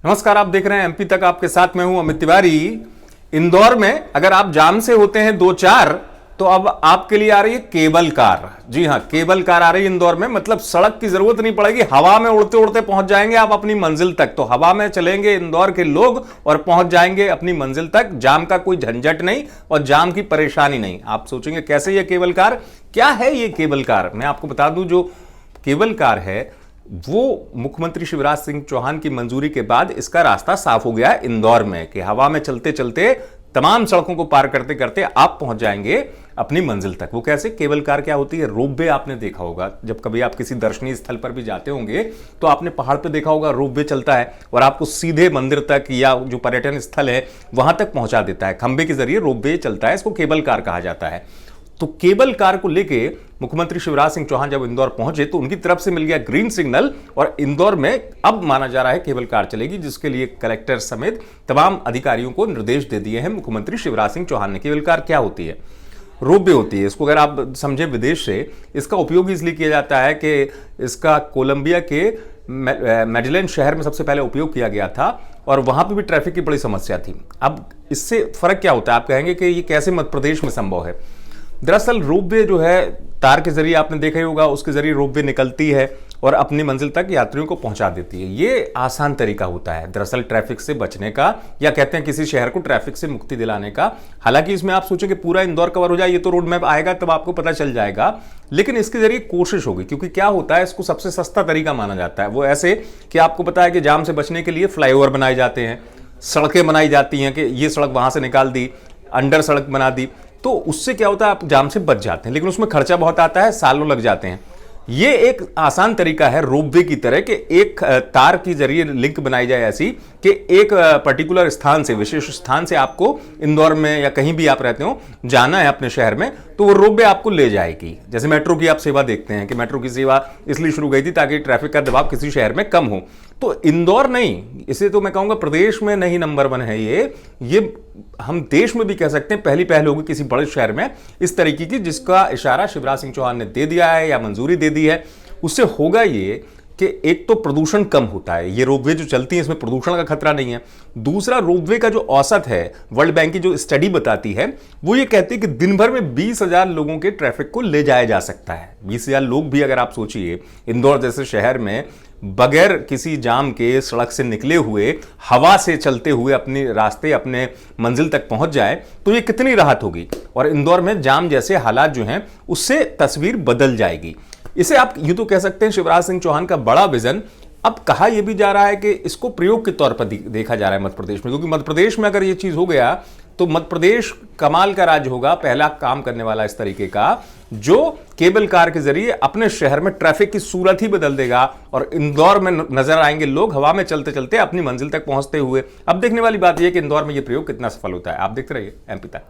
नमस्कार, आप देख रहे हैं एमपी तक। आपके साथ मैं हूं अमित तिवारी। इंदौर में अगर आप जाम से होते हैं दो चार, तो अब आपके लिए आ रही है केबल कार। जी हां, केबल कार आ रही है इंदौर में। मतलब सड़क की जरूरत नहीं पड़ेगी, हवा में उड़ते उड़ते पहुंच जाएंगे आप अपनी मंजिल तक। तो हवा में चलेंगे इंदौर के लोग और पहुंच जाएंगे अपनी मंजिल तक। जाम का कोई झंझट नहीं और जाम की परेशानी नहीं। आप सोचेंगे कैसे ये केबल कार, क्या है ये केबल कार? मैं आपको बता दूं, जो केबल कार है वो मुख्यमंत्री शिवराज सिंह चौहान की मंजूरी के बाद इसका रास्ता साफ हो गया है इंदौर में, कि हवा में चलते चलते तमाम सड़कों को पार करते करते आप पहुंच जाएंगे अपनी मंजिल तक। वो कैसे? केबल कार क्या होती है? रोपवे आपने देखा होगा, जब कभी आप किसी दर्शनीय स्थल पर भी जाते होंगे तो आपने पहाड़ पे देखा होगा रोपवे चलता है और आपको सीधे मंदिर तक या जो पर्यटन स्थल है वहां तक पहुंचा देता है। खंबे के जरिए रोपवे चलता है, इसको केबल कार कहा जाता है। तो केबल कार को लेके मुख्यमंत्री शिवराज सिंह चौहान जब इंदौर पहुंचे तो उनकी तरफ से मिल गया ग्रीन सिग्नल और इंदौर में अब माना जा रहा है केबल कार चलेगी, जिसके लिए कलेक्टर समेत तमाम अधिकारियों को निर्देश दे दिए हैं मुख्यमंत्री शिवराज सिंह चौहान ने। केबल कार क्या होती है? रोपवे होती है। इसको अगर आप समझे विदेश से, इसका उपयोग इसलिए किया जाता है कि इसका कोलंबिया के मेडेलन शहर में सबसे पहले उपयोग किया गया था और वहां पर भी ट्रैफिक की बड़ी समस्या थी। अब इससे फर्क क्या होता है? आप कहेंगे कि ये कैसे मध्य प्रदेश में संभव है? दरअसल रोपवे जो है, तार के जरिए आपने देखा ही होगा, उसके जरिए रोपवे निकलती है और अपनी मंजिल तक यात्रियों को पहुंचा देती है। ये आसान तरीका होता है दरअसल ट्रैफिक से बचने का, या कहते हैं किसी शहर को ट्रैफिक से मुक्ति दिलाने का। हालांकि इसमें आप सोचें कि पूरा इंदौर कवर हो जाए, ये तो रोड मैप आएगा तब आपको पता चल जाएगा, लेकिन इसके जरिए कोशिश होगी। क्योंकि क्या होता है, इसको सबसे सस्ता तरीका माना जाता है। वो ऐसे कि आपको पता है कि जाम से बचने के लिए फ्लाईओवर बनाए जाते हैं, सड़कें बनाई जाती हैं कि ये सड़क वहां से निकाल दी, अंडर सड़क बना दी, तो उससे क्या होता है, आप जाम से बच जाते हैं। लेकिन उसमें खर्चा बहुत आता है, सालों लग जाते हैं। ये एक आसान तरीका है रोपवे की तरह कि एक तार की जरिए लिंक बनाई जाए ऐसी कि एक पर्टिकुलर स्थान से, विशेष स्थान से आपको इंदौर में या कहीं भी आप रहते हो जाना है अपने शहर में, तो वो रोपवे आपको ले जाएगी। जैसे मेट्रो की आप सेवा देखते हैं कि मेट्रो की सेवा इसलिए शुरू गई थी ताकि ट्रैफिक का दबाव किसी शहर में कम हो। तो इंदौर नहीं, इसे तो मैं कहूंगा प्रदेश में नहीं नंबर 1 है ये हम देश में भी कह सकते हैं पहली पहल होगी किसी बड़े शहर में इस तरीके की, जिसका इशारा शिवराज सिंह चौहान ने दे दिया है या मंजूरी दे दी है। उससे होगा ये कि एक तो प्रदूषण कम होता है, ये रोपवे जो चलती है इसमें प्रदूषण का खतरा नहीं है। दूसरा, रोपवे का जो औसत है, वर्ल्ड बैंक की जो स्टडी बताती है वो ये कहती है कि दिन भर में 20,000 लोगों के ट्रैफिक को ले जाया जा सकता है। 20,000 लोग भी अगर आप सोचिए इंदौर जैसे शहर में बगैर किसी जाम के सड़क से निकले हुए हवा से चलते हुए अपने रास्ते अपने मंजिल तक पहुंच जाए तो ये कितनी राहत होगी। और इंदौर में जाम जैसे हालात जो हैं उससे तस्वीर बदल जाएगी। इसे आप यूं तो कह सकते हैं शिवराज सिंह चौहान का बड़ा विजन। अब कहा यह भी जा रहा है कि इसको प्रयोग के तौर पर देखा जा रहा है मध्य प्रदेश में, क्योंकि मध्य प्रदेश में अगर यह चीज हो गया तो मध्य प्रदेश कमाल का राज्य होगा, पहला काम करने वाला इस तरीके का, जो केबल कार के जरिए अपने शहर में ट्रैफिक की सूरत ही बदल देगा और इंदौर में नजर आएंगे लोग हवा में चलते चलते अपनी मंजिल तक पहुंचते हुए। अब देखने वाली बात यह कि इंदौर में यह प्रयोग कितना सफल होता है। आप देखते रहिए एमपी तक।